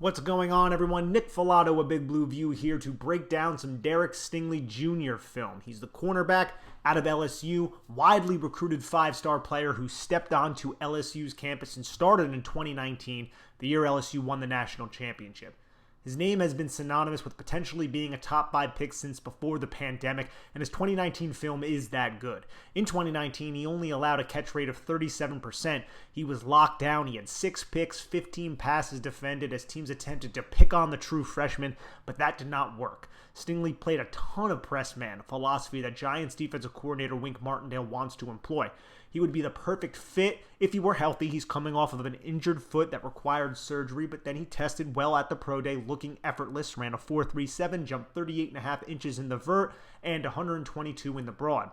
What's going on, everyone? Nick Filato, a Big Blue View, here to break down some Derek Stingley Jr. film. He's the cornerback out of LSU, widely recruited five-star player who stepped onto LSU's campus and started in 2019, the year LSU won the national championship. His name has been synonymous with potentially being a top 5 pick since before the pandemic, and his 2019 film is that good. In 2019, he only allowed a catch rate of 37%. He was locked down. He had 6 picks, 15 passes defended as teams attempted to pick on the true freshman, but that did not work. Stingley played a ton of press man, a philosophy that Giants defensive coordinator Wink Martindale wants to employ. He would be the perfect fit if he were healthy. He's coming off of an injured foot that required surgery, but then he tested well at the pro day, looking effortless, ran a 4.37, jumped 38.5 inches in the vert, and 122 in the broad.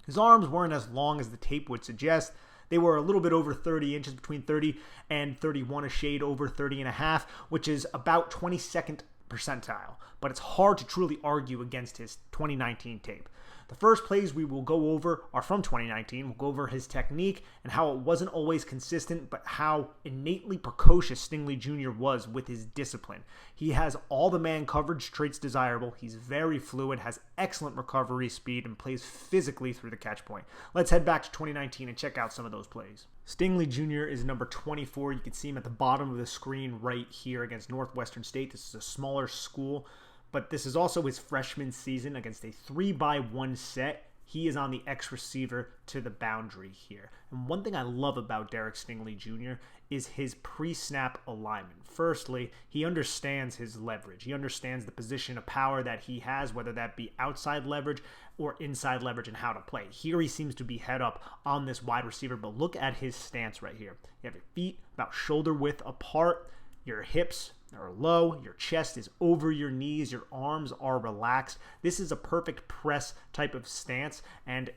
His arms weren't as long as the tape would suggest. They were a little bit over 30 inches, between 30 and 31, a shade over 30.5, which is about 22nd percentile, but it's hard to truly argue against his 2019 tape. The first plays we will go over are from 2019. We'll go over his technique and how it wasn't always consistent, but how innately precocious Stingley Jr. was with his discipline. He has all the man coverage traits desirable. He's very fluid, has excellent recovery speed, and plays physically through the catch point. Let's head back to 2019 and check out some of those plays. Stingley Jr. is number 24. You can see him at the bottom of the screen right here against Northwestern State. This is a smaller school, but this is also his freshman season against a 3-by-1 set. He is on the X receiver to the boundary here. And one thing I love about Derek Stingley Jr. is his pre-snap alignment. Firstly, he understands his leverage. He understands the position of power that he has, whether that be outside leverage or inside leverage, and how to play. Here he seems to be head up on this wide receiver, but look at his stance right here. You have your feet about shoulder width apart, your hips are low, your chest is over your knees, your arms are relaxed. This is a perfect press type of stance, and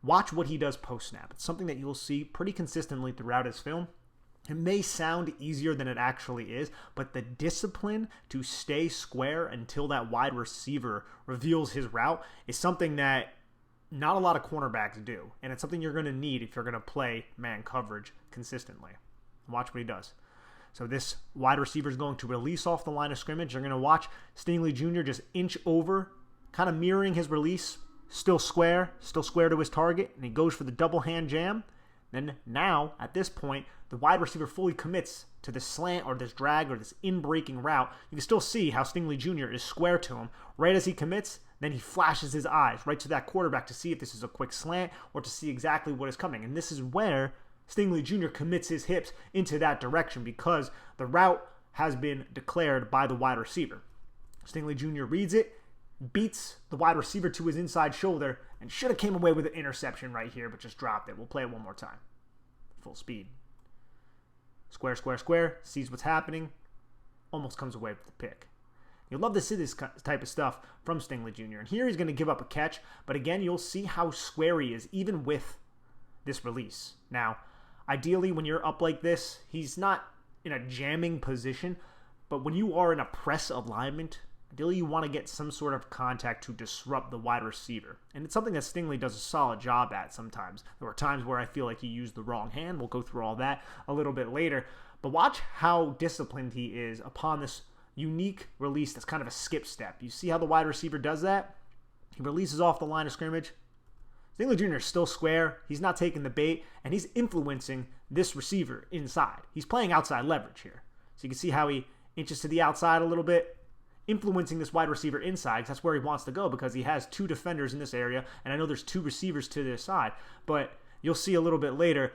watch what he does post-snap. It's something that you'll see pretty consistently throughout his film. It may sound easier than it actually is, but the discipline to stay square until that wide receiver reveals his route is something that not a lot of cornerbacks do, and it's something you're going to need if you're going to play man coverage consistently. Watch what he does. So this wide receiver is going to release off the line of scrimmage. You're going to watch Stingley Jr. just inch over, kind of mirroring his release, still square to his target, and he goes for the double hand jam. Then now, at this point, the wide receiver fully commits to this slant or this drag or this in-breaking route. You can still see how Stingley Jr. is square to him. Right as he commits, then he flashes his eyes right to that quarterback to see if this is a quick slant or to see exactly what is coming. And this is where Stingley Jr. commits his hips into that direction because the route has been declared by the wide receiver. Stingley Jr. reads it, beats the wide receiver to his inside shoulder, and should have came away with an interception right here, but just dropped it. We'll play it one more time. Full speed. Square, square, square. Sees what's happening. Almost comes away with the pick. You'll love to see this type of stuff from Stingley Jr. And here he's going to give up a catch, but again, you'll see how square he is, even with this release. Now, ideally, when you're up like this, he's not in a jamming position, but when you are in a press alignment, ideally you want to get some sort of contact to disrupt the wide receiver. And it's something that Stingley does a solid job at sometimes. There were times where I feel like he used the wrong hand. We'll go through all that a little bit later. But watch how disciplined he is upon this unique release that's kind of a skip step. You see how the wide receiver does that? He releases off the line of scrimmage. Stingley Jr. is still square. He's not taking the bait, and he's influencing this receiver inside. He's playing outside leverage here. So you can see how he inches to the outside a little bit, influencing this wide receiver inside, because that's where he wants to go because he has 2 defenders in this area, and I know there's 2 receivers to this side, but you'll see a little bit later,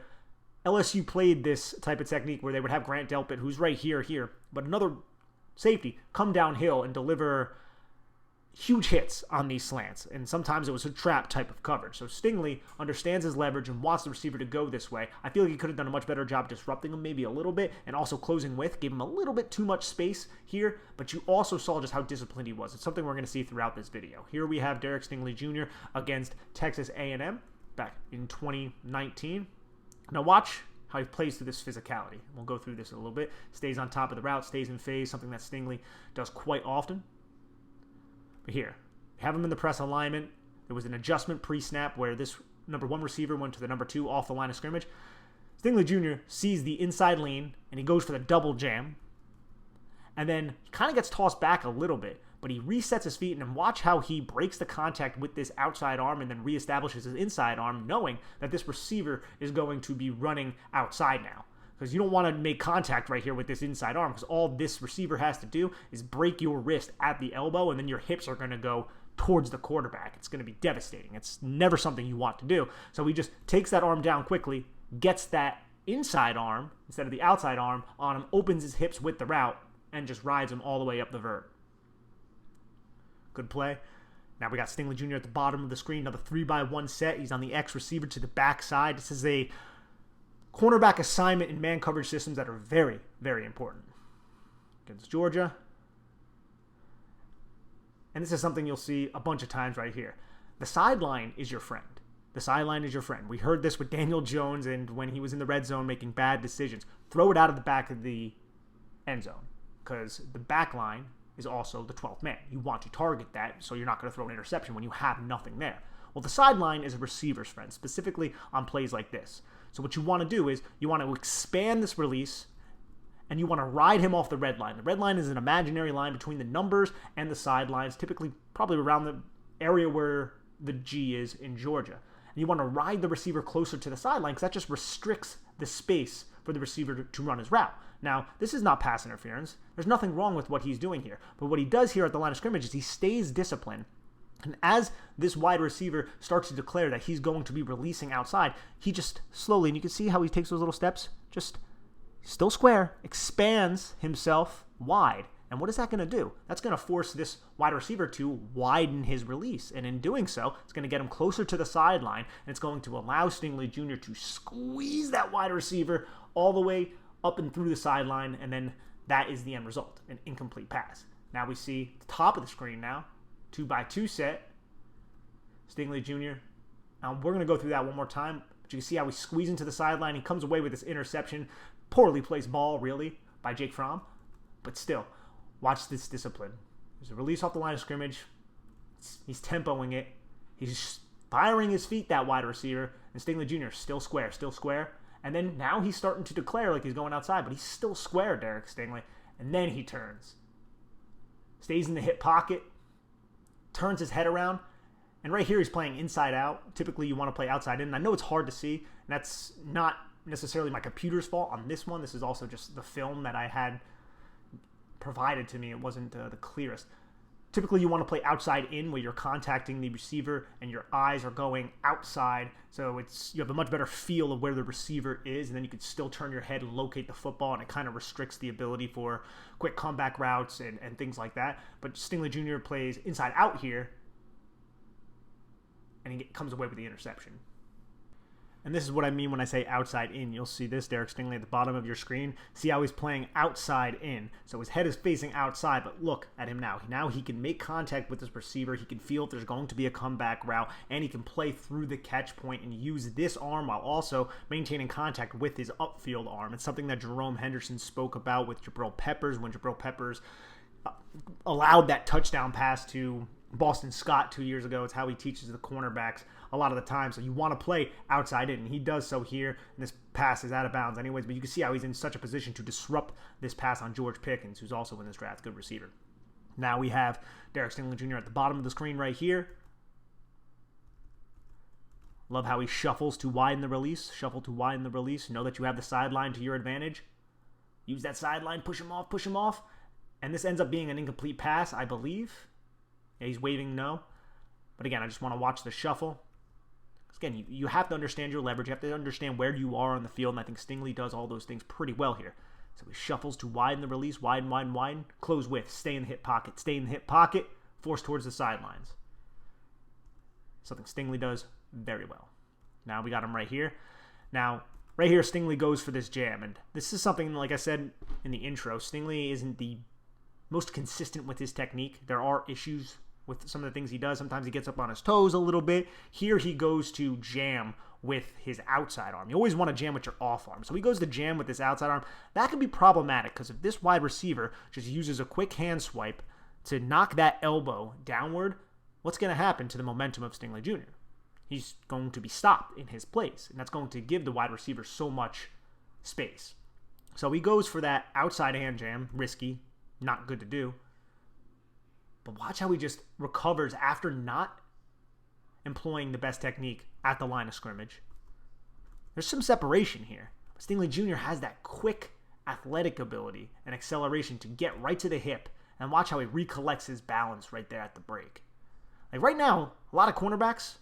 LSU played this type of technique where they would have Grant Delpit, who's right here, but another safety come downhill and deliver huge hits on these slants, and sometimes it was a trap type of coverage. So Stingley understands his leverage and wants the receiver to go this way. I feel like he could have done a much better job disrupting him maybe a little bit and also closing with, gave him a little bit too much space here, but you also saw just how disciplined he was. It's something we're going to see throughout this video. Here we have Derek Stingley Jr. against Texas A&M back in 2019. Now watch how he plays through this physicality. We'll go through this a little bit. Stays on top of the route, stays in phase, something that Stingley does quite often. But here, have him in the press alignment. There was an adjustment pre-snap where this number 1 receiver went to the number 2 off the line of scrimmage. Stingley Jr. sees the inside lean, and he goes for the double jam. and then he kind of gets tossed back a little bit, but he resets his feet, and then watch how he breaks the contact with this outside arm and then reestablishes his inside arm, knowing that this receiver is going to be running outside now. Because you don't want to make contact right here with this inside arm, because all this receiver has to do is break your wrist at the elbow, and then your hips are going to go towards the quarterback. It's going to be devastating. It's never something you want to do. So he just takes that arm down quickly, gets that inside arm instead of the outside arm on him, opens his hips with the route, and just rides him all the way up the vert. Good play. Now we got Stingley Jr. at the bottom of the screen. Another 3-by-1 set. He's on the X receiver to the backside. This is a cornerback assignment in man coverage systems that are very, very important against Georgia. And this is something you'll see a bunch of times right here. The sideline is your friend. The sideline is your friend. We heard this with Daniel Jones and when he was in the red zone making bad decisions. Throw it out of the back of the end zone, because the back line is also the 12th man. You want to target that, so you're not going to throw an interception when you have nothing there. Well, the sideline is a receiver's friend, specifically on plays like this. So what you want to do is you want to expand this release, and you want to ride him off the red line. The red line is an imaginary line between the numbers and the sidelines, typically probably around the area where the G is in Georgia. And you want to ride the receiver closer to the sideline, because that just restricts the space for the receiver to run his route. Now, this is not pass interference. There's nothing wrong with what he's doing here. But what he does here at the line of scrimmage is he stays disciplined. And as this wide receiver starts to declare that he's going to be releasing outside, he just slowly, and you can see how he takes those little steps, just still square, expands himself wide. And what is that going to do? That's going to force this wide receiver to widen his release. And in doing so, it's going to get him closer to the sideline, and it's going to allow Stingley Jr. to squeeze that wide receiver all the way up and through the sideline, and then that is the end result, an incomplete pass. Now we see the top of the screen now, 2-by-2 set, Stingley Jr. Now we're going to go through that one more time, but you can see how he squeezes into the sideline. He comes away with this interception, poorly placed ball, really, by Jake Fromm, but still, watch this discipline. There's a release off the line of scrimmage. He's tempoing it. He's firing his feet, that wide receiver, and Stingley Jr. still square. And then now he's starting to declare like he's going outside, but he's still square, Derek Stingley. And then he turns. Stays in the hip pocket, turns his head around, and right here he's playing inside out. Typically you want to play outside in, and I know it's hard to see, and that's not necessarily my computer's fault on this one. This is also just the film that I had provided to me. It wasn't the clearest. Typically you want to play outside in, where you're contacting the receiver and your eyes are going outside, so you have a much better feel of where the receiver is, and then you can still turn your head and locate the football, and it kind of restricts the ability for quick comeback routes and things like that. But Stingley Jr. plays inside out here, and he comes away with the interception. And this is what I mean when I say outside in. You'll see this, Derek Stingley, at the bottom of your screen. See how he's playing outside in. So his head is facing outside, but look at him now. Now he can make contact with his receiver. He can feel if there's going to be a comeback route, and he can play through the catch point and use this arm while also maintaining contact with his upfield arm. It's something that Jerome Henderson spoke about with Jabril Peppers when Jabril Peppers allowed that touchdown pass to Boston Scott 2 years ago. It's how he teaches the cornerbacks a lot of the time. So you want to play outside in, and he does so here, and this pass is out of bounds anyways, but you can see how he's in such a position to disrupt this pass on George Pickens, who's also in this draft, good receiver. Now we have Derek Stingley Jr. at the bottom of the screen right here. Love how he shuffles to widen the release. Know that you have the sideline to your advantage. Use that sideline, push him off. And this ends up being an incomplete pass, I believe. Yeah, he's waving no. But again, I just want to watch the shuffle. Again, you have to understand your leverage. You have to understand where you are on the field, and I think Stingley does all those things pretty well here. So he shuffles to widen the release, widen, close with, stay in the hip pocket, force towards the sidelines. Something Stingley does very well. Now we got him right here. Now, right here, Stingley goes for this jam, and this is something, like I said in the intro, Stingley isn't the most consistent with his technique. There are issues with some of the things he does. Sometimes he gets up on his toes a little bit. Here he goes to jam with his outside arm. You always want to jam with your off arm. So he goes to jam with this outside arm. That can be problematic, because if this wide receiver just uses a quick hand swipe to knock that elbow downward, what's going to happen to the momentum of Stingley Jr.? He's going to be stopped in his place, and that's going to give the wide receiver so much space. So he goes for that outside hand jam, risky, not good to do. But watch how he just recovers after not employing the best technique at the line of scrimmage. There's some separation here. Stingley Jr. has that quick athletic ability and acceleration to get right to the hip, and watch how he recollects his balance right there at the break. Like right now, a lot of cornerbacks,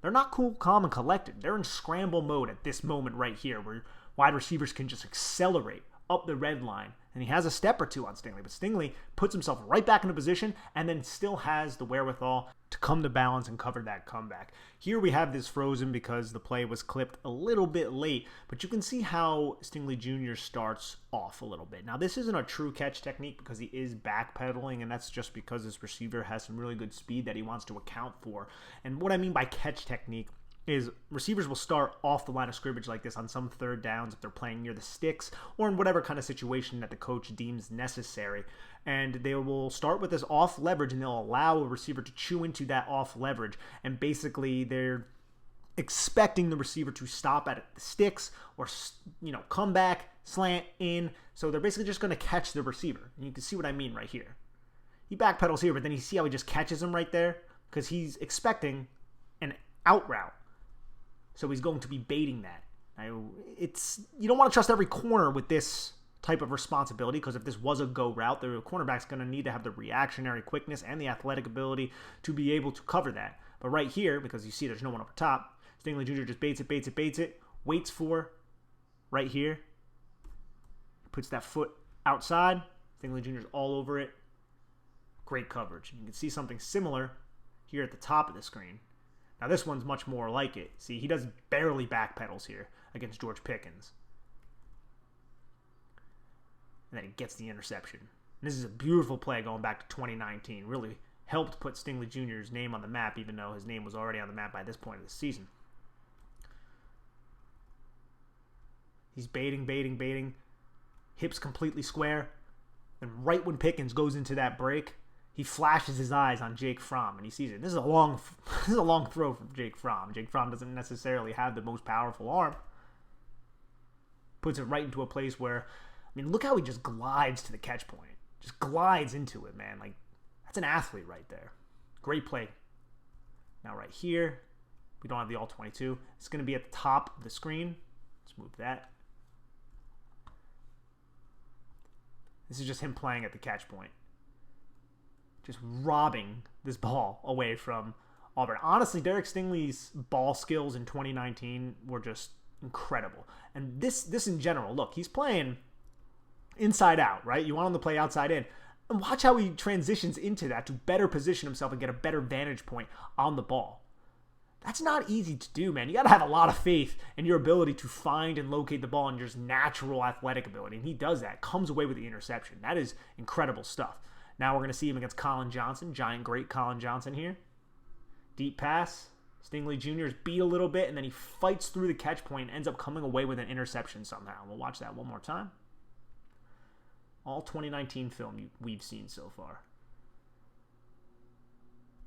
they're not cool, calm, and collected. They're in scramble mode at this moment right here where wide receivers can just accelerate up the red line. And he has a step or two on Stingley, but Stingley puts himself right back into position and then still has the wherewithal to come to balance and cover that comeback. Here we have this frozen because the play was clipped a little bit late, but you can see how Stingley Jr. starts off a little bit. Now, this isn't a true catch technique because he is backpedaling, and that's just because this receiver has some really good speed that he wants to account for. And what I mean by catch technique is receivers will start off the line of scrimmage like this on some third downs if they're playing near the sticks or in whatever kind of situation that the coach deems necessary. And they will start with this off leverage, and they'll allow a receiver to chew into that off leverage. And basically they're expecting the receiver to stop at the sticks or, come back, slant in. So they're basically just going to catch the receiver. And you can see what I mean right here. He backpedals here, but then you see how he just catches him right there because he's expecting an out route. So he's going to be baiting that. Now, you don't want to trust every corner with this type of responsibility because if this was a go route, the cornerback's going to need to have the reactionary quickness and the athletic ability to be able to cover that. But right here, because you see there's no one up top, Stingley Jr. just baits it, waits for right here, puts that foot outside. Stingley Jr.'s all over it. Great coverage. And you can see something similar here at the top of the screen. Now this one's much more like it. See, he does barely backpedals here against George Pickens. And then he gets the interception. And this is a beautiful play going back to 2019. Really helped put Stingley Jr.'s name on the map, even though his name was already on the map by this point of the season. He's baiting. Hips completely square. And right when Pickens goes into that break, he flashes his eyes on Jake Fromm, and he sees it. This is a long throw from Jake Fromm. Jake Fromm doesn't necessarily have the most powerful arm. Puts it right into a place where, look how he just glides to the catch point. Just glides into it, man. Like, that's an athlete right there. Great play. Now right here, we don't have the all-22. It's going to be at the top of the screen. Let's move that. This is just him playing at the catch point. Just robbing this ball away from Auburn. Honestly, Derek Stingley's ball skills in 2019 were just incredible. And this in general, look, he's playing inside out, right? You want him to play outside in. And watch how he transitions into that to better position himself and get a better vantage point on the ball. That's not easy to do, man. You got to have a lot of faith in your ability to find and locate the ball and just natural athletic ability. And he does that. Comes away with the interception. That is incredible stuff. Now we're going to see him against Colin Johnson. Giant great Colin Johnson here. Deep pass. Stingley Jr. is beat a little bit, and then he fights through the catch point and ends up coming away with an interception somehow. We'll watch that one more time. All 2019 film we've seen so far.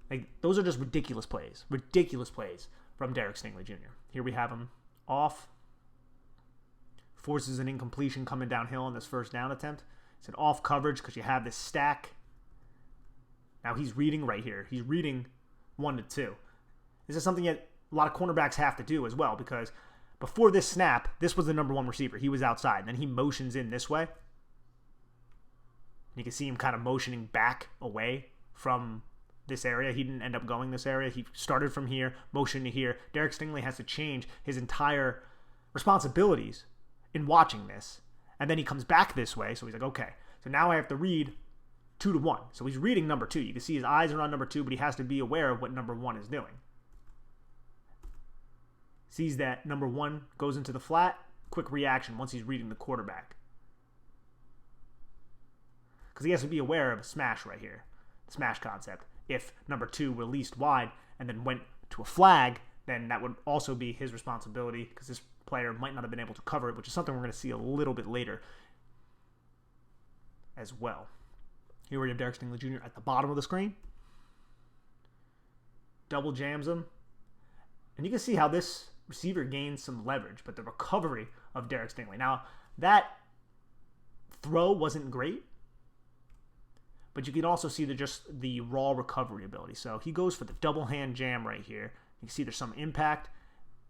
Like, those are just ridiculous plays. Ridiculous plays from Derek Stingley Jr. Here we have him off. Forces an incompletion coming downhill on this first down attempt. It's an off coverage because you have this stack. Now he's reading right here. He's reading 1 to 2. This is something that a lot of cornerbacks have to do as well because before this snap, this was the number one receiver. He was outside. And then he motions in this way. And you can see him kind of motioning back away from this area. He didn't end up going this area. He started from here, motioned to here. Derek Stingley has to change his entire responsibilities in watching this. And then he comes back this way. So he's like, okay, so now I have to read 2 to 1. So he's reading number 2. You can see his eyes are on number 2, but he has to be aware of what number 1 is doing. Sees that number 1 goes into the flat. Quick reaction once he's reading the quarterback. Because he has to be aware of a smash right here. The smash concept. If number 2 released wide and then went to a flag, then that would also be his responsibility because this player might not have been able to cover it, which is something we're going to see a little bit later as well. Here we have Derek Stingley Jr. at the bottom of the screen. Double jams him. And you can see how this receiver gains some leverage, but the recovery of Derek Stingley. Now, that throw wasn't great, but you can also see just the raw recovery ability. So he goes for the double hand jam right here. You can see there's some impact,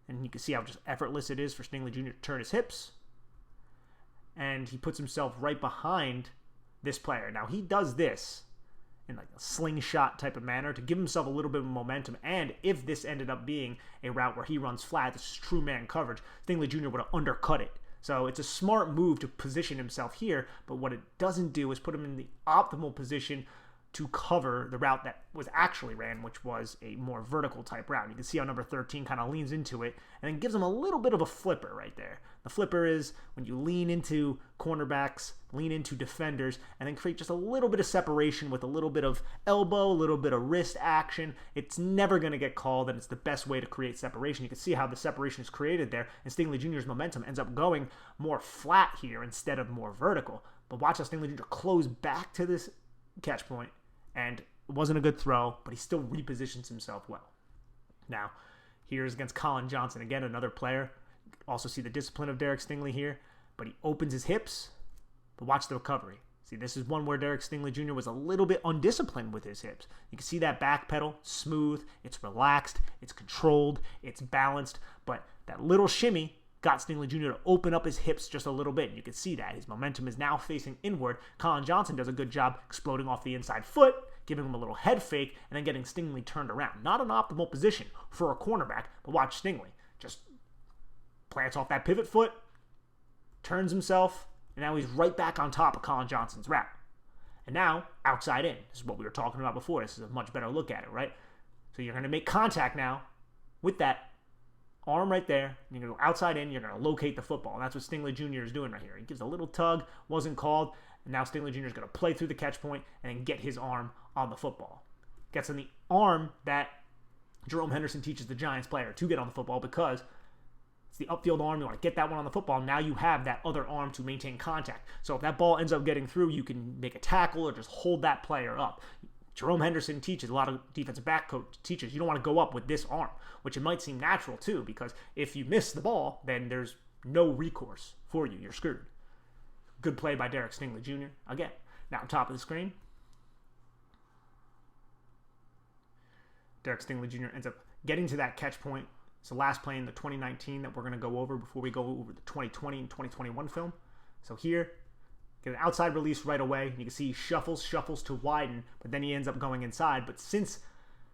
and you can see how just effortless it is for Stingley Jr. to turn his hips. And he puts himself right behind this player. Now, he does this in like a slingshot type of manner to give himself a little bit of momentum. And if this ended up being a route where he runs flat, this is true man coverage, Stingley Jr. would have undercut it. So it's a smart move to position himself here, but what it doesn't do is put him in the optimal position to cover the route that was actually ran, which was a more vertical type route. You can see how number 13 kind of leans into it and then gives him a little bit of a flipper right there. The flipper is when you lean into cornerbacks, lean into defenders, and then create just a little bit of separation with a little bit of elbow, a little bit of wrist action. It's never going to get called, and it's the best way to create separation. You can see how the separation is created there, and Stingley Jr.'s momentum ends up going more flat here instead of more vertical. But watch how Stingley Jr. close back to this catch point. And it wasn't a good throw, but he still repositions himself well. Now, here's against Colin Johnson. Again, another player. Also see the discipline of Derek Stingley here, but he opens his hips, but watch the recovery. See, this is one where Derek Stingley Jr. was a little bit undisciplined with his hips. You can see that back pedal, smooth, it's relaxed, it's controlled, it's balanced, but that little shimmy got Stingley Jr. to open up his hips just a little bit. And you can see that. His momentum is now facing inward. Colin Johnson does a good job exploding off the inside foot, giving him a little head fake, and then getting Stingley turned around. Not an optimal position for a cornerback, but watch Stingley. Just plants off that pivot foot, turns himself, and now he's right back on top of Colin Johnson's route. And now, outside in. This is what we were talking about before. This is a much better look at it, right? So you're going to make contact now with that arm right there. You're going to go outside in. You're going to locate the football. And that's what Stingley Jr. is doing right here. He gives a little tug, wasn't called. And now Stingley Jr. is going to play through the catch point and then get his arm on the football. Gets in the arm that Jerome Henderson teaches the Giants player to get on the football because it's the upfield arm. You want to get that one on the football. Now you have that other arm to maintain contact. So if that ball ends up getting through, you can make a tackle or just hold that player up. Jerome Henderson teaches, a lot of defensive back coach teaches, you don't want to go up with this arm, which it might seem natural too, because if you miss the ball, then there's no recourse for you. You're screwed. Good play by Derek Stingley Jr. Again, now on top of the screen. Derek Stingley Jr. ends up getting to that catch point. It's the last play in the 2019 that we're going to go over before we go over the 2020 and 2021 film. So here, get an outside release right away. You can see he shuffles to widen, but then he ends up going inside. But since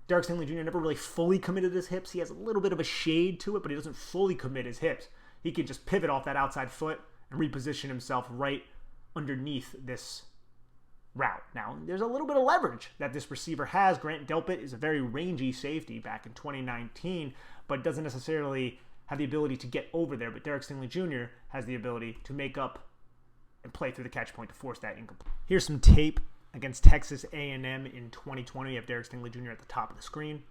Derek Stingley Jr. never really fully committed his hips, he has a little bit of a shade to it, but he doesn't fully commit his hips. He can just pivot off that outside foot and reposition himself right underneath this route. Now, there's a little bit of leverage that this receiver has. Grant Delpit is a very rangy safety back in 2019, but doesn't necessarily have the ability to get over there. But Derek Stingley Jr. has the ability to make up and play through the catch point to force that incomplete. Here's some tape against Texas A&M in 2020. You have Derek Stingley Jr. at the top of the screen.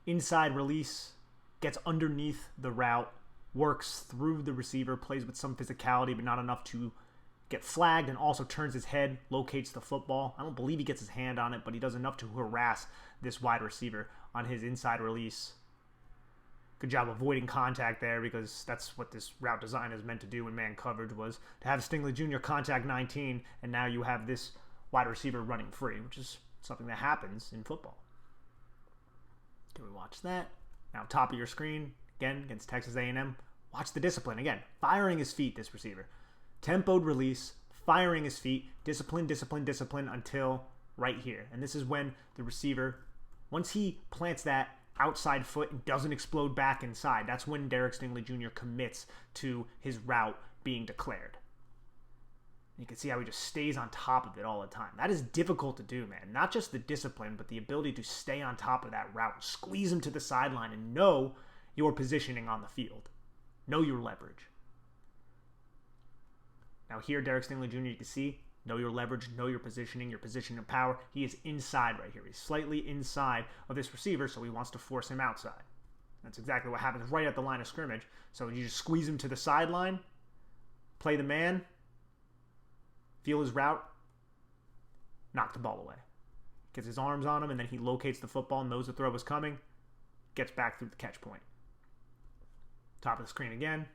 Inside release, gets underneath the route, works through the receiver, plays with some physicality, but not enough to get flagged, and also turns his head, locates the football. I don't believe he gets his hand on it, but he does enough to harass this wide receiver on his inside release. Good job avoiding contact there, because that's what this route design is meant to do in man coverage, was to have Stingley Jr. contact 19, and now you have this wide receiver running free, which is something that happens in football. Can we watch that? Now, top of your screen, again, against Texas A&M. Watch the discipline. Again, firing his feet, this receiver. Tempoed release, firing his feet, discipline until right here. And this is when the receiver, once he plants that outside foot and doesn't explode back inside, that's when Derek Stingley Jr. commits to his route being declared. You can see how he just stays on top of it all the time. That is difficult to do, man. Not just the discipline, but the ability to stay on top of that route, squeeze him to the sideline, and know your positioning on the field. Know your leverage. Now here, Derek Stingley Jr., you can see, know your leverage, know your positioning of power. He is inside right here. He's slightly inside of this receiver, so he wants to force him outside. That's exactly what happens right at the line of scrimmage. So you just squeeze him to the sideline, play the man, feel his route, knock the ball away. Gets his arms on him, and then he locates the football, knows the throw is coming, gets back through the catch point. Top of the screen again.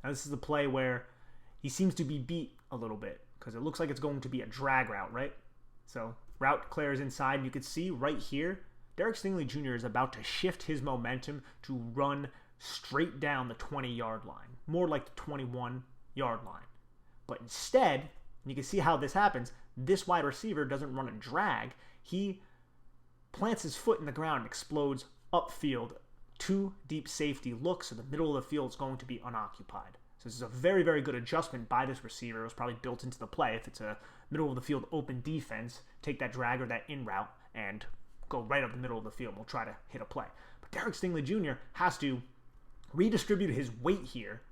Now this is the play where he seems to be beat a little bit because it looks like it's going to be a drag route, right? So route declares inside, and you can see right here, Derek Stingley Jr. is about to shift his momentum to run straight down the 20-yard line, more like the 21-yard line. But instead, and you can see how this happens, this wide receiver doesn't run a drag. He plants his foot in the ground and explodes upfield. 2 deep safety look, so the middle of the field is going to be unoccupied. So this is a very, very good adjustment by this receiver. It was probably built into the play. If it's a middle of the field open defense, take that drag or that in route and go right up the middle of the field. We'll try to hit a play. But Derek Stingley Jr. has to redistribute his weight here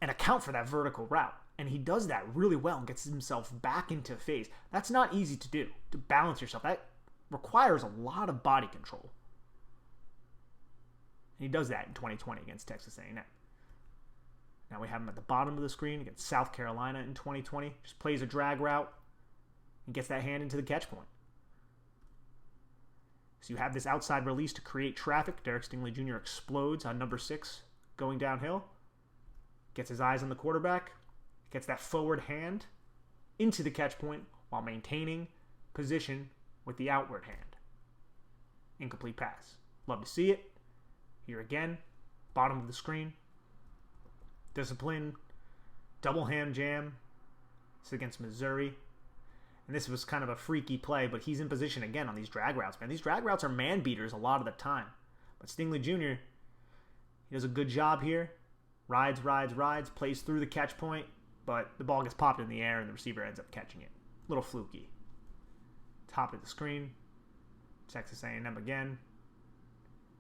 and account for that vertical route. And he does that really well and gets himself back into phase. That's not easy to do, to balance yourself. That requires a lot of body control. And he does that in 2020 against Texas A&M. Now we have him at the bottom of the screen against South Carolina in 2020. Just plays a drag route and gets that hand into the catch point. So you have this outside release to create traffic. Derek Stingley Jr. explodes on number 6 going downhill. Gets his eyes on the quarterback. Gets that forward hand into the catch point while maintaining position with the outward hand. Incomplete pass. Love to see it. Here again, bottom of the screen. Discipline, double ham jam. It's against Missouri. And this was kind of a freaky play, but he's in position again on these drag routes, man. These drag routes are man beaters a lot of the time. But Stingley Jr., he does a good job here. Rides, plays through the catch point, but the ball gets popped in the air and the receiver ends up catching it. A little fluky. Top of the screen. Texas A&M again.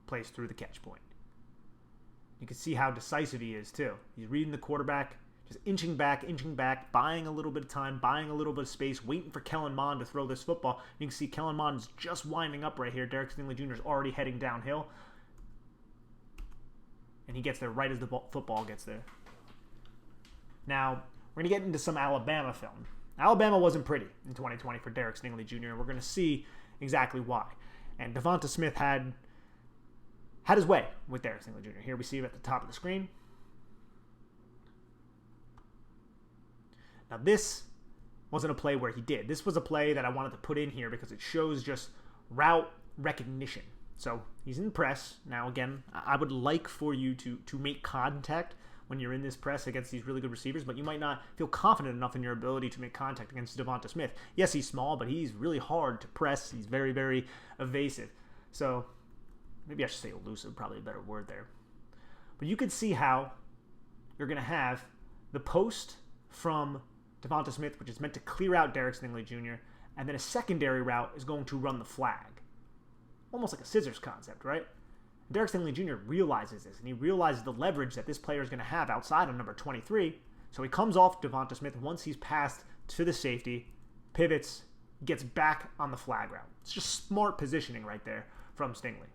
Plays through the catch point. You can see how decisive he is, too. He's reading the quarterback, just inching back, buying a little bit of time, buying a little bit of space, waiting for Kellen Mond to throw this football. You can see Kellen Mond is just winding up right here. Derek Stingley Jr. is already heading downhill. And he gets there right as the football gets there. Now, we're going to get into some Alabama film. Alabama wasn't pretty in 2020 for Derek Stingley Jr., and we're going to see exactly why. And Devonta Smith had his way with Derek Stingley Jr. Here we see him at the top of the screen. Now this wasn't a play where he did. This was a play that I wanted to put in here because it shows just route recognition. So he's in press. Now again, I would like for you to make contact when you're in this press against these really good receivers, but you might not feel confident enough in your ability to make contact against Devonta Smith. Yes, he's small, but he's really hard to press. He's very, very evasive. So maybe I should say elusive, probably a better word there. But you can see how you're going to have the post from Devonta Smith, which is meant to clear out Derek Stingley Jr., and then a secondary route is going to run the flag. Almost like a scissors concept, right? Derek Stingley Jr. realizes this, and he realizes the leverage that this player is going to have outside of number 23. So he comes off Devonta Smith once he's passed to the safety, pivots, gets back on the flag route. It's just smart positioning right there from Stingley.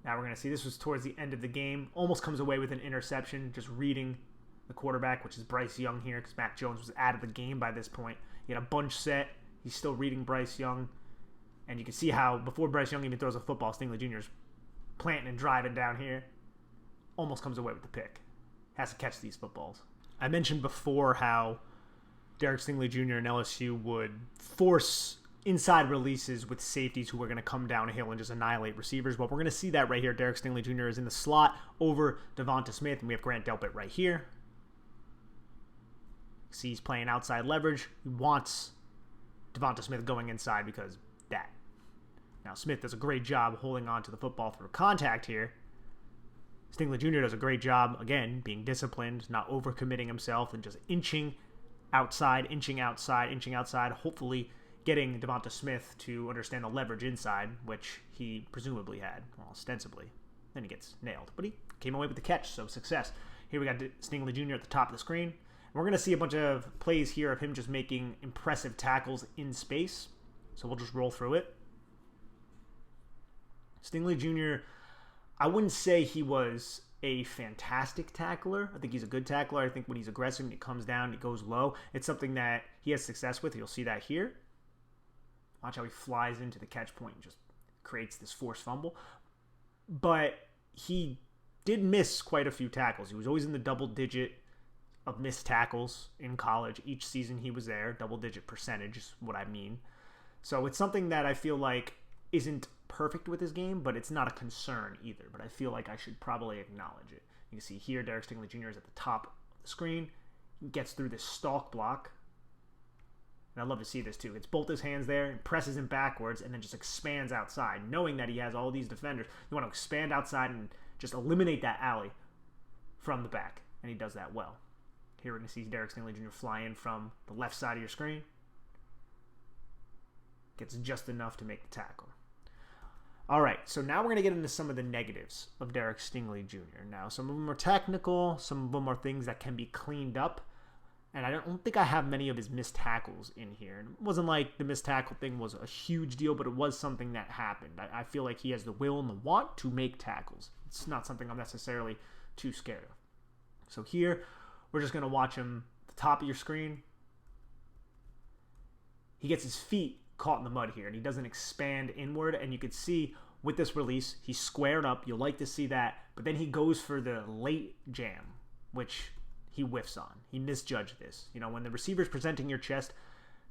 Now we're going to see this was towards the end of the game. Almost comes away with an interception, just reading the quarterback, which is Bryce Young here, because Mac Jones was out of the game by this point. He had a bunch set. He's still reading Bryce Young. And you can see how before Bryce Young even throws a football, Stingley Jr. is planting and driving down here. Almost comes away with the pick. Has to catch these footballs. I mentioned before how Derek Stingley Jr. and LSU would force inside releases with safeties who are going to come downhill and just annihilate receivers. Well, we're going to see that right here. Derek Stingley Jr. is in the slot over Devonta Smith, and we have Grant Delpit right here. See, he's playing outside leverage. He wants Devonta Smith going inside because that. Now, Smith does a great job holding on to the football through contact here. Stingley Jr. does a great job, again, being disciplined, not overcommitting himself, and just inching outside, hopefully getting Devonta Smith to understand the leverage inside, which he presumably had, well, ostensibly. Then he gets nailed. But he came away with the catch, so success. Here we got Stingley Jr. at the top of the screen. We're going to see a bunch of plays here of him just making impressive tackles in space. So we'll just roll through it. Stingley Jr., I wouldn't say he was a fantastic tackler. I think he's a good tackler. I think when he's aggressive and he comes down, he goes low. It's something that he has success with. You'll see that here. Watch how he flies into the catch point and just creates this forced fumble. But he did miss quite a few tackles. He was always in the double digit of missed tackles in college. Each season he was there, double digit percentage is what I mean. So it's something that I feel like isn't perfect with his game, but it's not a concern either. But I feel like I should probably acknowledge it. You can see here Derek Stingley Jr. is at the top of the screen. He gets through this stalk block. And I love to see this too. It's both his hands there, and presses him backwards, and then just expands outside. Knowing that he has all these defenders, you want to expand outside and just eliminate that alley from the back. And he does that well. Here we're going to see Derek Stingley Jr. fly in from the left side of your screen. Gets just enough to make the tackle. All right, so now we're going to get into some of the negatives of Derek Stingley Jr. Now, some of them are technical. Some of them are things that can be cleaned up. And I don't think I have many of his missed tackles in here. It wasn't like the missed tackle thing was a huge deal, but it was something that happened. I feel like he has the will and the want to make tackles. It's not something I'm necessarily too scared of. So here, we're just going to watch him at the top of your screen. He gets his feet caught in the mud here, and he doesn't expand inward. And you can see with this release, he's squared up. You'll like to see that. But then he goes for the late jam, which he whiffs on. He misjudged this. You know, when the receiver's presenting your chest,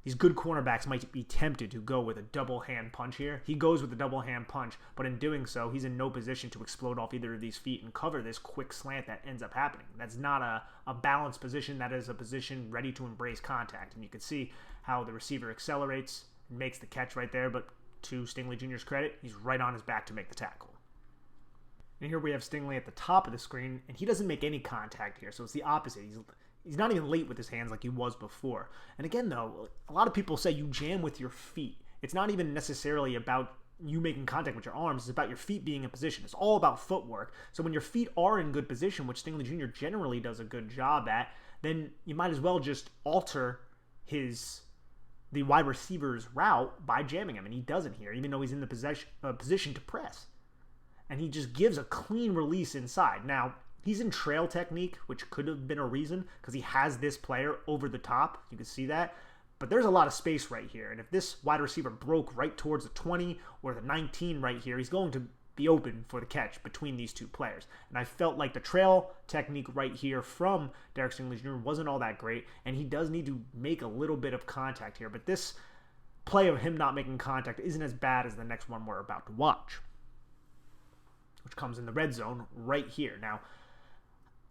these good cornerbacks might be tempted to go with a double hand punch here. He goes with a double hand punch, but in doing so, he's in no position to explode off either of these feet and cover this quick slant that ends up happening. That's not a balanced position. That is a position ready to embrace contact. And you can see how the receiver accelerates and makes the catch right there, but to Stingley Jr.'s credit, he's right on his back to make the tackle. And here we have Stingley at the top of the screen, and he doesn't make any contact here, so it's the opposite. He's not even late with his hands like he was before. And again, though, a lot of people say you jam with your feet. It's not even necessarily about you making contact with your arms. It's about your feet being in position. It's all about footwork. So when your feet are in good position, which Stingley Jr. generally does a good job at, then you might as well just alter the wide receiver's route by jamming him. And he doesn't here, even though he's in the position to press. And he just gives a clean release inside. Now, he's in trail technique, which could have been a reason because he has this player over the top. You can see that. But there's a lot of space right here. And if this wide receiver broke right towards the 20 or the 19 right here, he's going to be open for the catch between these two players. And I felt like the trail technique right here from Derek Stingley Jr. wasn't all that great. And he does need to make a little bit of contact here. But this play of him not making contact isn't as bad as the next one we're about to watch, which comes in the red zone right here. Now,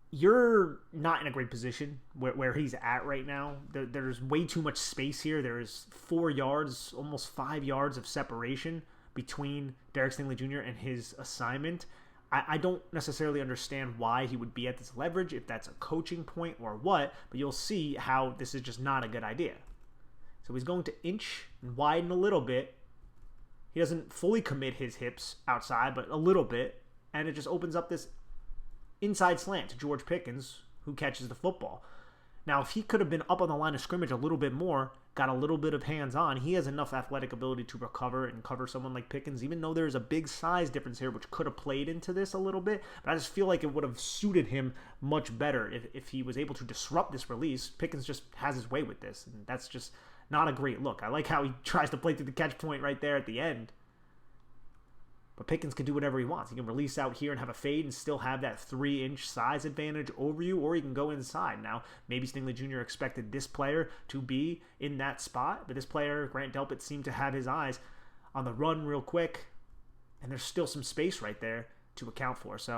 you're not in a great position where he's at right now. There's way too much space here. There's 4 yards, almost 5 yards of separation between Derek Stingley Jr. and his assignment. I don't necessarily understand why he would be at this leverage, if that's a coaching point or what, but you'll see how this is just not a good idea. So he's going to inch and widen a little bit. He doesn't fully commit his hips outside, but a little bit. And it just opens up this inside slant to George Pickens, who catches the football. Now, if he could have been up on the line of scrimmage a little bit more, got a little bit of hands-on, he has enough athletic ability to recover and cover someone like Pickens, even though there's a big size difference here, which could have played into this a little bit. But I just feel like it would have suited him much better if he was able to disrupt this release. Pickens just has his way with this, and that's just not a great look. I like how he tries to play through the catch point right there at the end. But Pickens can do whatever he wants. He can release out here and have a fade and still have that 3-inch size advantage over you, or he can go inside. Now, maybe Stingley Jr. expected this player to be in that spot, but this player, Grant Delpit, seemed to have his eyes on the run real quick, and there's still some space right there to account for. So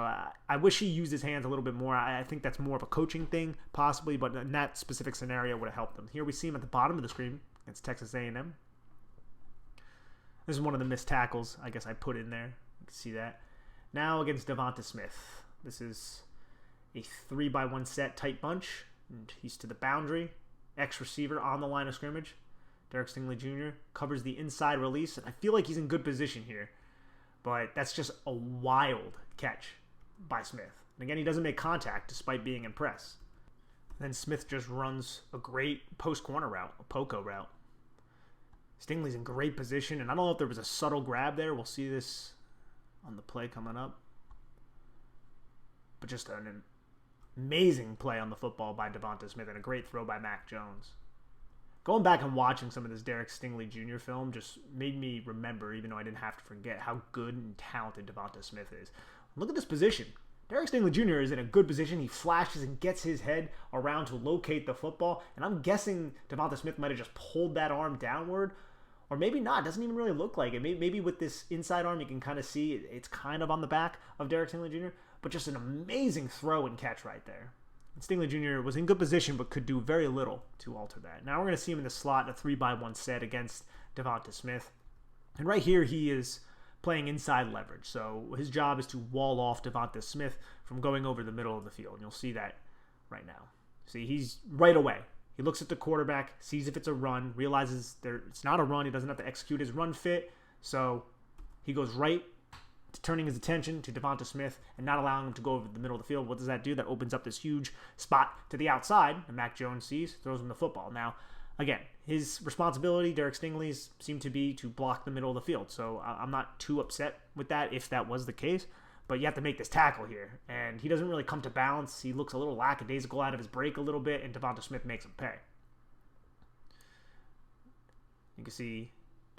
I wish he used his hands a little bit more. I think that's more of a coaching thing, possibly, but in that specific scenario would have helped him. Here we see him at the bottom of the screen against Texas A&M. This is one of the missed tackles, I guess I put in there. You can see that. Now against Devonta Smith. This is a 3-by-1 set tight bunch. And he's to the boundary. Ex-receiver on the line of scrimmage. Derek Stingley Jr. covers the inside release. And I feel like he's in good position here. But that's just a wild catch by Smith. And again, he doesn't make contact despite being in press. Then Smith just runs a great post-corner route, a POCO route. Stingley's in great position, and I don't know if there was a subtle grab there. We'll see this on the play coming up. But just an amazing play on the football by Devonta Smith and a great throw by Mac Jones. Going back and watching some of this Derek Stingley Jr. film just made me remember, even though I didn't have to forget, how good and talented Devonta Smith is. Look at this position. Derek Stingley Jr. is in a good position. He flashes and gets his head around to locate the football. And I'm guessing Devonta Smith might have just pulled that arm downward. Or maybe not. It doesn't even really look like it. Maybe with this inside arm, you can kind of see it's kind of on the back of Derek Stingley Jr. But just an amazing throw and catch right there. And Stingley Jr. was in good position, but could do very little to alter that. Now we're going to see him in the slot in a 3-by-1 set against Devonta Smith. And right here, he is playing inside leverage. So his job is to wall off Devonta Smith from going over the middle of the field. And you'll see that right now. See, he's right away. He looks at the quarterback, sees if it's a run, realizes it's not a run. He doesn't have to execute his run fit. So he goes right to turning his attention to Devonta Smith and not allowing him to go over the middle of the field. What does that do? That opens up this huge spot to the outside. And Mac Jones sees, throws him the football. Now, again, his responsibility, Derek Stingley's, seemed to be to block the middle of the field. So I'm not too upset with that if that was the case. But you have to make this tackle here. And he doesn't really come to balance. He looks a little lackadaisical out of his break a little bit, and Devonta Smith makes him pay. You can see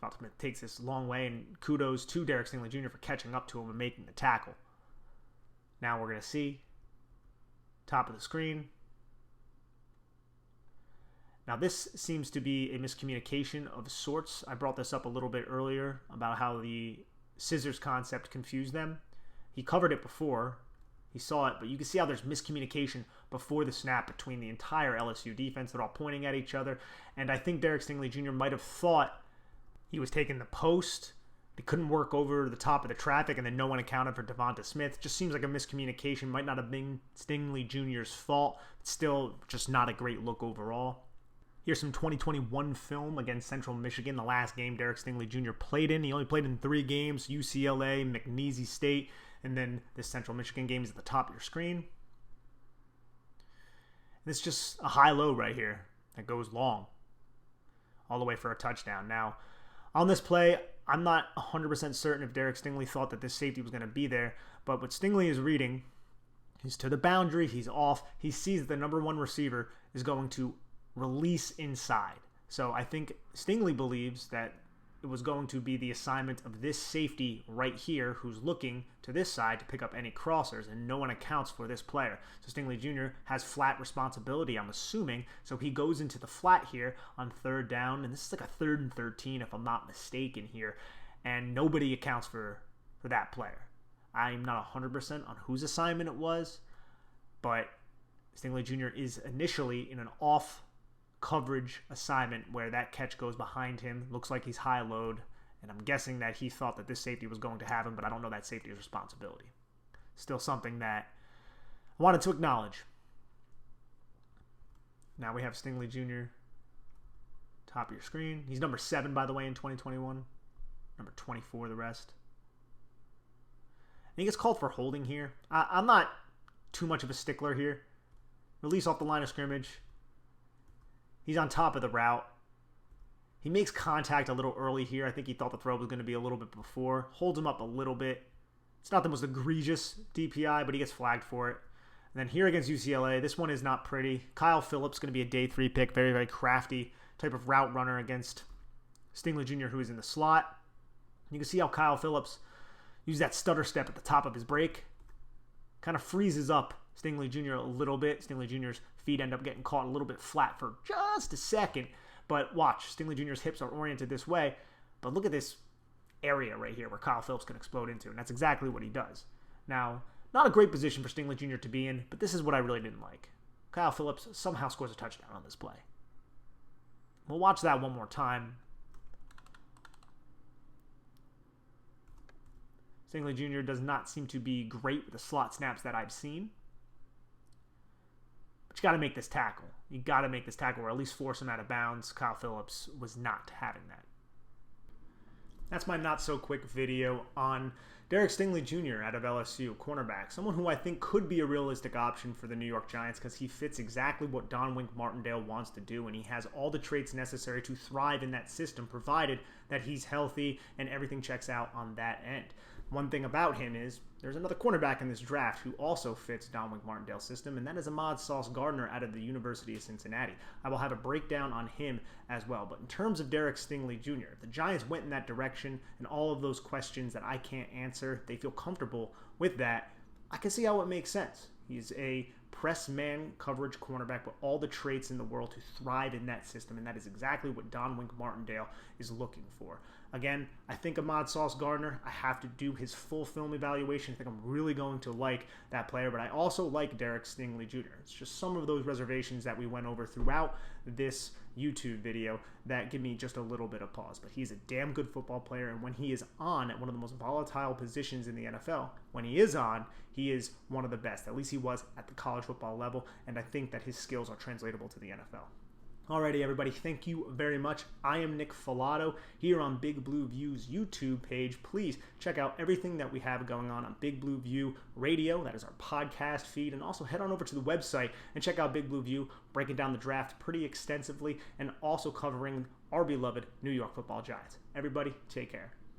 Devonta Smith takes this long way, and kudos to Derek Stingley Jr. for catching up to him and making the tackle. Now we're going to see top of the screen. Now this seems to be a miscommunication of sorts. I brought this up a little bit earlier about how the scissors concept confused them. He covered it before. He saw it, but you can see how there's miscommunication before the snap between the entire LSU defense. They're all pointing at each other. And I think Derek Stingley Jr. might have thought he was taking the post. He couldn't work over the top of the traffic, and then no one accounted for Devonta Smith. Just seems like a miscommunication. Might not have been Stingley Jr.'s fault. But still, just not a great look overall. Here's some 2021 film against Central Michigan, the last game Derek Stingley Jr. played in. He only played in 3 games, UCLA, McNeese State, and then this Central Michigan game is at the top of your screen. And it's just a high-low right here that goes long, all the way for a touchdown. Now, on this play, I'm not 100% certain if Derek Stingley thought that this safety was going to be there, but what Stingley is reading, he's to the boundary, he's off, he sees that the number 1 receiver is going to release inside. So I think Stingley believes that it was going to be the assignment of this safety right here who's looking to this side to pick up any crossers, and no one accounts for this player. So Stingley Jr. has flat responsibility, I'm assuming, so he goes into the flat here on 3rd down, and this is like a 3rd and 13 if I'm not mistaken here, and nobody accounts for that player. I'm not 100% on whose assignment it was, but Stingley Jr. is initially in an off coverage assignment where that catch goes behind him. Looks like he's high load, and I'm guessing that he thought that this safety was going to have him, but I don't know that safety's responsibility. Still something that I wanted to acknowledge. Now we have Stingley Jr. top of your screen. He's number 7, by the way, in 2021. Number 24, the rest. And he gets called for holding here. I'm not too much of a stickler here. Release off the line of scrimmage. He's on top of the route. He makes contact a little early here. I think he thought the throw was going to be a little bit before. Holds him up a little bit. It's not the most egregious DPI, but he gets flagged for it. And then here against UCLA, this one is not pretty. Kyle Phillips going to be a day 3 pick. Very, very crafty type of route runner against Stingley Jr., who is in the slot. You can see how Kyle Phillips used that stutter step at the top of his break. Kind of freezes up Stingley Jr. a little bit. Stingley Jr.'s feet end up getting caught a little bit flat for just a second. But watch, Stingley Jr.'s hips are oriented this way. But look at this area right here where Kyle Phillips can explode into. And that's exactly what he does. Now, not a great position for Stingley Jr. to be in, but this is what I really didn't like. Kyle Phillips somehow scores a touchdown on this play. We'll watch that one more time. Stingley Jr. does not seem to be great with the slot snaps that I've seen. But you got to make this tackle. You got to make this tackle or at least force him out of bounds. Kyle Phillips was not having that. That's my not-so-quick video on Derek Stingley Jr. out of LSU, cornerback. Someone who I think could be a realistic option for the New York Giants because he fits exactly what Don Wink Martindale wants to do, and he has all the traits necessary to thrive in that system, provided that he's healthy and everything checks out on that end. One thing about him is there's another cornerback in this draft who also fits Don Wink Martindale's system, and that is Ahmad Sauce Gardner out of the University of Cincinnati. I will have a breakdown on him as well. But in terms of Derek Stingley Jr., if the Giants went in that direction and all of those questions that I can't answer, they feel comfortable with that, I can see how it makes sense. He's a press man coverage cornerback with all the traits in the world to thrive in that system, and that is exactly what Don Wink Martindale is looking for. Again, I think Ahmad Sauce Gardner, I have to do his full film evaluation. I think I'm really going to like that player, but I also like Derek Stingley Jr. It's just some of those reservations that we went over throughout this YouTube video that give me just a little bit of pause. But he's a damn good football player, and when he is on at one of the most volatile positions in the NFL, when he is on, he is one of the best. At least he was at the college football level, and I think that his skills are translatable to the NFL. Alrighty, everybody, thank you very much. I am Nick Filato here on Big Blue View's YouTube page. Please check out everything that we have going on Big Blue View Radio. That is our podcast feed. And also head on over to the website and check out Big Blue View, breaking down the draft pretty extensively and also covering our beloved New York Football Giants. Everybody, take care.